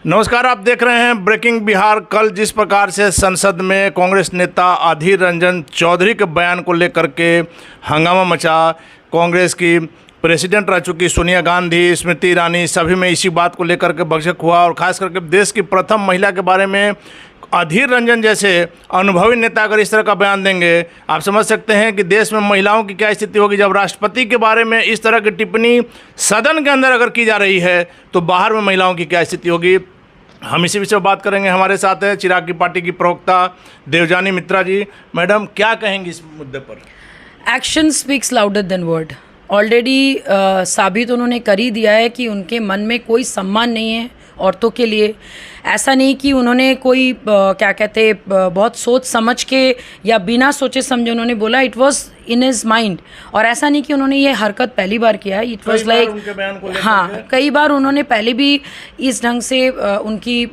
नमस्कार, आप देख रहे हैं ब्रेकिंग बिहार। कल जिस प्रकार से संसद में कांग्रेस नेता अधीर रंजन चौधरी के बयान को लेकर के हंगामा मचा, कांग्रेस की प्रेसिडेंट रह चुकी सोनिया गांधी, स्मृति ईरानी, सभी में इसी बात को लेकर के भगदड़ हुआ। और ख़ास करके देश की प्रथम महिला के बारे में अधीर रंजन जैसे अनुभवी नेता अगर इस तरह का बयान देंगे, आप समझ सकते हैं कि देश में महिलाओं की क्या स्थिति होगी। जब राष्ट्रपति के बारे में इस तरह की टिप्पणी सदन के अंदर अगर की जा रही है तो बाहर में महिलाओं की क्या स्थिति होगी। हम इसी विषय पर बात करेंगे। हमारे साथ है चिराग की पार्टी की प्रवक्ता देवजानी मित्रा जी। मैडम, क्या कहेंगी इस मुद्दे पर? Action speaks louder than word. Already साबित उन्होंने कर ही दिया है कि उनके मन में कोई सम्मान नहीं है औरतों के लिए। ऐसा नहीं कि उन्होंने कोई बहुत सोच समझ के या बिना सोचे समझे उन्होंने बोला, it was in his mind. और ऐसा नहीं कि उन्होंने ये हरकत पहली बार किया है, इट वाज लाइक हाँ, कई बार उन्होंने पहले भी इस ढंग से उनकी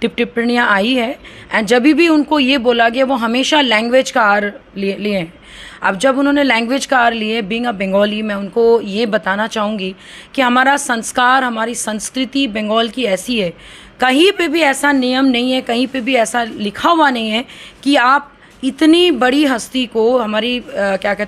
टिप्पणियाँ आई है। एंड जब भी उनको ये बोला गया वो हमेशा लैंग्वेज का आर लिए हैं। अब जब उन्होंने लैंग्वेज का आर लिए, बीइंग अ बंगाली, मैं उनको ये बताना चाहूँगी कि हमारा संस्कार, हमारी संस्कृति बंगाल की ऐसी है। कहीं पे भी ऐसा नियम नहीं है, कहीं पे भी ऐसा लिखा हुआ नहीं है कि आप इतनी बड़ी हस्ती को, हमारी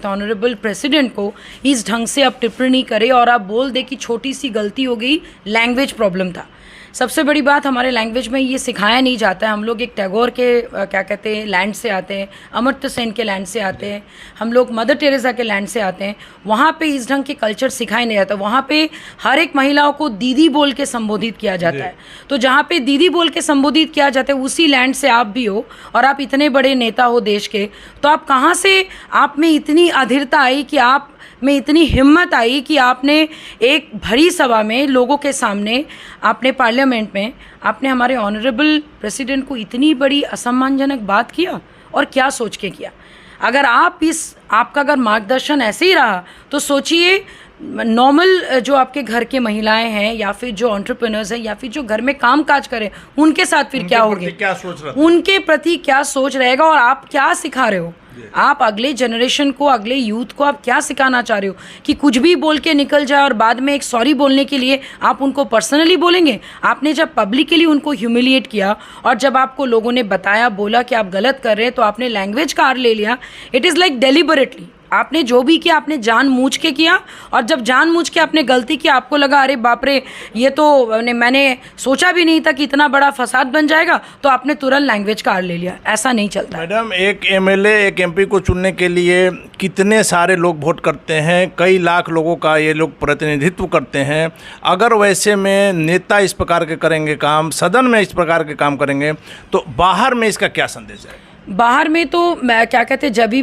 ऑनरेबल प्रेसिडेंट को इस ढंग से आप टिप्पणी करें और आप बोल दे कि छोटी सी गलती हो गई, लैंग्वेज प्रॉब्लम था। सबसे बड़ी बात, हमारे लैंग्वेज में ये सिखाया नहीं जाता है। हम लोग एक टैगोर के लैंड से आते हैं, अमर्त्य सेन के लैंड से आते हैं, हम लोग मदर टेरेसा के लैंड से आते हैं। वहाँ पे इस ढंग के कल्चर सिखाया नहीं जाता। वहाँ पे हर एक महिलाओं को दीदी बोल के संबोधित किया जाता है। तो जहाँ पे दीदी बोल के संबोधित किया जाता है, उसी लैंड से आप भी हो और आप इतने बड़े नेता हो देश के, तो आप कहाँ से, आप में इतनी अधीरता आई कि आप में इतनी हिम्मत आई कि आपने एक भरी सभा में, लोगों के सामने, आपने पार्लियामेंट में, आपने हमारे ऑनरेबल प्रेसिडेंट को इतनी बड़ी असम्मानजनक बात किया? और क्या सोच के किया? अगर आपका अगर मार्गदर्शन ऐसे ही रहा तो सोचिए, नॉर्मल जो आपके घर के महिलाएं हैं या फिर जो एंटरप्रेन्योर्स हैं या फिर जो घर में काम काज करें, उनके साथ फिर क्या होगी, उनके प्रति क्या सोच रहेगा। और आप क्या सिखा रहे हो? आप अगले जनरेशन को, अगले यूथ को आप क्या सिखाना चाह रहे हो कि कुछ भी बोल के निकल जाए और बाद में एक सॉरी बोलने के लिए आप उनको पर्सनली बोलेंगे? आपने जब पब्लिकली उनको ह्यूमिलिएट किया और जब आपको लोगों ने बताया, बोला कि आप गलत कर रहे हैं, तो आपने लैंग्वेज का आर ले लिया। इट इज़ लाइक डेलिबरेटली आपने जो भी किया, आपने जानबूझ के किया। और जब जानबूझ के आपने गलती की, आपको लगा अरे बाप रे, ये तो मैंने सोचा भी नहीं था कि इतना बड़ा फसाद बन जाएगा, तो आपने तुरंत लैंग्वेज का आर ले लिया। ऐसा नहीं चलता। मैडम, एक एमएलए, एक एमपी को चुनने के लिए कितने सारे लोग वोट करते हैं, कई लाख लोगों का ये लोग प्रतिनिधित्व करते हैं। अगर वैसे में नेता इस प्रकार के करेंगे काम, सदन में इस प्रकार के काम करेंगे, तो बाहर में इसका क्या संदेश है? बाहर में तो मैं जब भी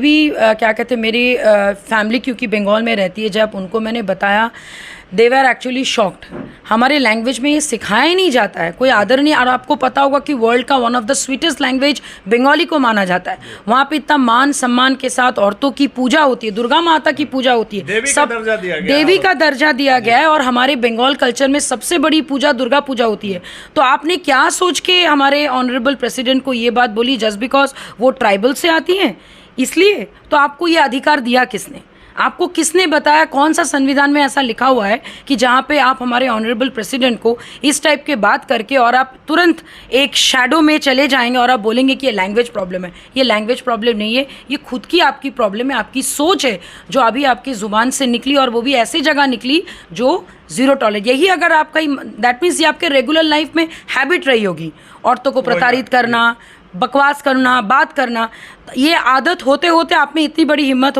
मेरी फैमिली क्योंकि बंगाल में रहती है, जब उनको मैंने बताया, दे वर एक्चुअली शॉक्ड। हमारे लैंग्वेज में ये सिखाया ही नहीं जाता है, कोई आदर नहीं। और आपको पता होगा कि वर्ल्ड का one of the sweetest language Bengali को माना जाता है। वहाँ पे इतना मान सम्मान के साथ औरतों की पूजा होती है, दुर्गा माता की पूजा होती है, देवी का दर्जा दिया गया है। और हमारे बंगाल कल्चर में सबसे बड़ी पूजा दुर्गा पूजा होती है। तो आपने क्या सोच के हमारे ऑनरेबल प्रेसिडेंट को ये बात बोली? जस्ट बिकॉज वो ट्राइबल से आती हैं इसलिए? तो आपको ये अधिकार दिया किसने? आपको किसने बताया? कौन सा संविधान में ऐसा लिखा हुआ है कि जहाँ पे आप हमारे ऑनरेबल प्रेसिडेंट को इस टाइप के बात करके और आप तुरंत एक शैडो में चले जाएंगे और आप बोलेंगे कि ये लैंग्वेज प्रॉब्लम है? ये लैंग्वेज प्रॉब्लम नहीं है, ये खुद की आपकी प्रॉब्लम है, आपकी सोच है जो अभी आपकी ज़ुबान से निकली, और वो भी ऐसी जगह निकली जो जीरो टॉलरेंस। यही अगर आपका, दैट मीन्स ये आपके रेगुलर लाइफ में हैबिट रही होगी, औरतों को प्रताड़ित करना, बकवास करना, बात करना, ये आदत होते होते आप में इतनी बड़ी हिम्मत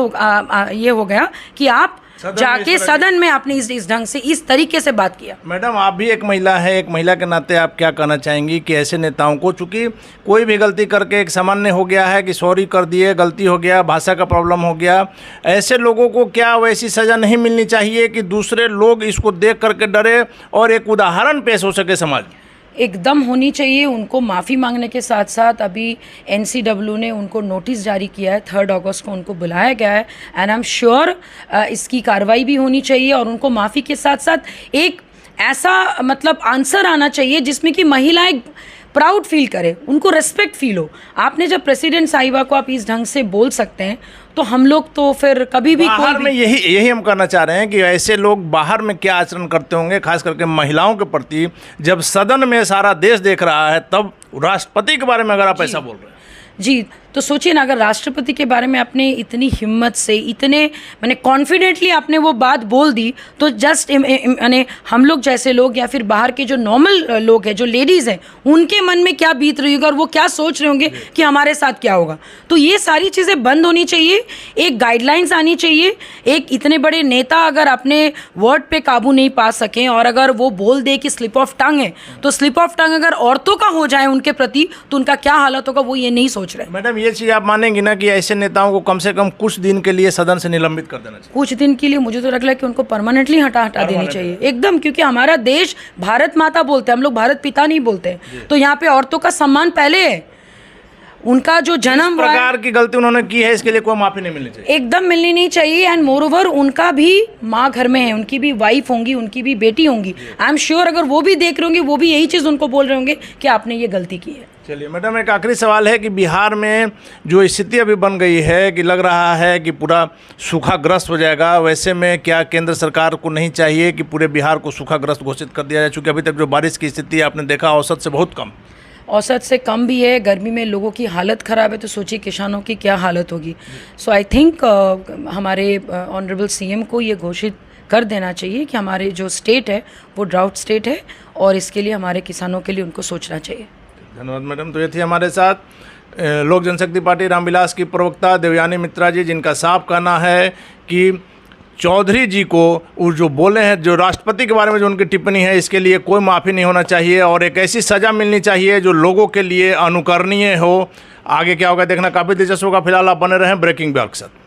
ये हो गया कि आप जाके सदन में आपने इस ढंग से, इस तरीके से बात किया। मैडम, आप भी एक महिला है, एक महिला के नाते आप क्या कहना चाहेंगी कि ऐसे नेताओं को, चूंकि कोई भी गलती करके एक सामान्य हो गया है कि सॉरी कर दिए, गलती हो गया, भाषा का प्रॉब्लम हो गया, ऐसे लोगों को क्या वैसी सज़ा नहीं मिलनी चाहिए कि दूसरे लोग इसको देख करके डरे और एक उदाहरण पेश हो सके समाज? एकदम होनी चाहिए। उनको माफ़ी मांगने के साथ साथ अभी NCW ने उनको नोटिस जारी किया है, 3 अगस्त को उनको बुलाया गया है। एंड आई एम श्योर इसकी कार्रवाई भी होनी चाहिए और उनको माफ़ी के साथ साथ एक ऐसा मतलब आंसर आना चाहिए जिसमें कि महिलाएं प्राउड फील करे, उनको रेस्पेक्ट फील हो। आपने जब प्रेसिडेंट साहिबा को आप इस ढंग से बोल सकते हैं तो हम लोग तो फिर कभी भी बाहर में यही हम करना चाह रहे हैं कि ऐसे लोग बाहर में क्या आचरण करते होंगे, खास करके महिलाओं के प्रति, जब सदन में सारा देश देख रहा है, तब राष्ट्रपति के बारे में अगर आप ऐसा बोल रहे हैं। जी, तो सोचिए ना, अगर राष्ट्रपति के बारे में आपने इतनी हिम्मत से, इतने मैंने कॉन्फिडेंटली आपने वो बात बोल दी, तो जस्ट मैंने हम लोग जैसे लोग या फिर बाहर के जो नॉर्मल लोग हैं, जो लेडीज़ हैं, उनके मन में क्या बीत रही होगी और वो क्या सोच रहे होंगे कि हमारे साथ क्या होगा। तो ये सारी चीज़ें बंद होनी चाहिए, एक गाइडलाइंस आनी चाहिए। एक इतने बड़े नेता अगर अपने वर्ड पे काबू नहीं पा सकें और अगर वो बोल दे कि स्लिप ऑफ टंग है, तो स्लिप ऑफ टंग अगर औरतों का हो जाए उनके प्रति, तो उनका क्या हालत होगा, वो ये नहीं सोच रहे। मैडम, ये चीज़ आप मानेंगी ना कि ऐसे नेताओं को कम से कम कुछ दिन के लिए सदन से निलंबित कर देना चाहिए? कुछ दिन के लिए मुझे तो लग रहा है कि उनको परमानेंटली हटा देनी चाहिए एकदम, क्योंकि हमारा देश भारत माता बोलते हैं हम लोग, भारत पिता नहीं बोलते। तो यहाँ पे औरतों का सम्मान पहले है, उनका जो जन्म प्रकार की गलती उन्होंने की है, इसके लिए कोई माफी नहीं मिलनी चाहिए, एकदम मिलनी नहीं चाहिए। एंड मोर ओवर उनका भी माँ घर में है, उनकी भी वाइफ होंगी, उनकी भी बेटी होंगी। आई एम श्योर अगर वो भी देख रहे होंगे, वो भी यही चीज़ उनको बोल रहे होंगे कि आपने ये गलती की है। चलिए मैडम, एक आखिरी सवाल है कि बिहार में जो स्थिति अभी बन गई है कि लग रहा है कि पूरा सूखाग्रस्त हो जाएगा, वैसे में क्या केंद्र सरकार को नहीं चाहिए कि पूरे बिहार को सूखाग्रस्त घोषित कर दिया जाए? चूँकि अभी तक जो बारिश की स्थिति है आपने देखा औसत से बहुत कम, औसत से कम भी है। गर्मी में लोगों की हालत ख़राब है, तो सोचिए किसानों की क्या हालत होगी। सो आई थिंक हमारे ऑनरेबल सीएम को ये घोषित कर देना चाहिए कि हमारे जो स्टेट है वो ड्राउट स्टेट है और इसके लिए हमारे किसानों के लिए उनको सोचना चाहिए। धन्यवाद मैडम। तो ये थी हमारे साथ लोक जनशक्ति पार्टी रामविलास की प्रवक्ता देवयानी मित्रा जी, जिनका साफ कहना है कि चौधरी जी को वो जो बोले हैं, जो राष्ट्रपति के बारे में जो उनकी टिप्पणी है, इसके लिए कोई माफ़ी नहीं होना चाहिए और एक ऐसी सज़ा मिलनी चाहिए जो लोगों के लिए अनुकरणीय हो। आगे क्या होगा देखना काफ़ी दिलचस्प होगा। फिलहाल आप बने रहें ब्रेकिंग बिहार के साथ।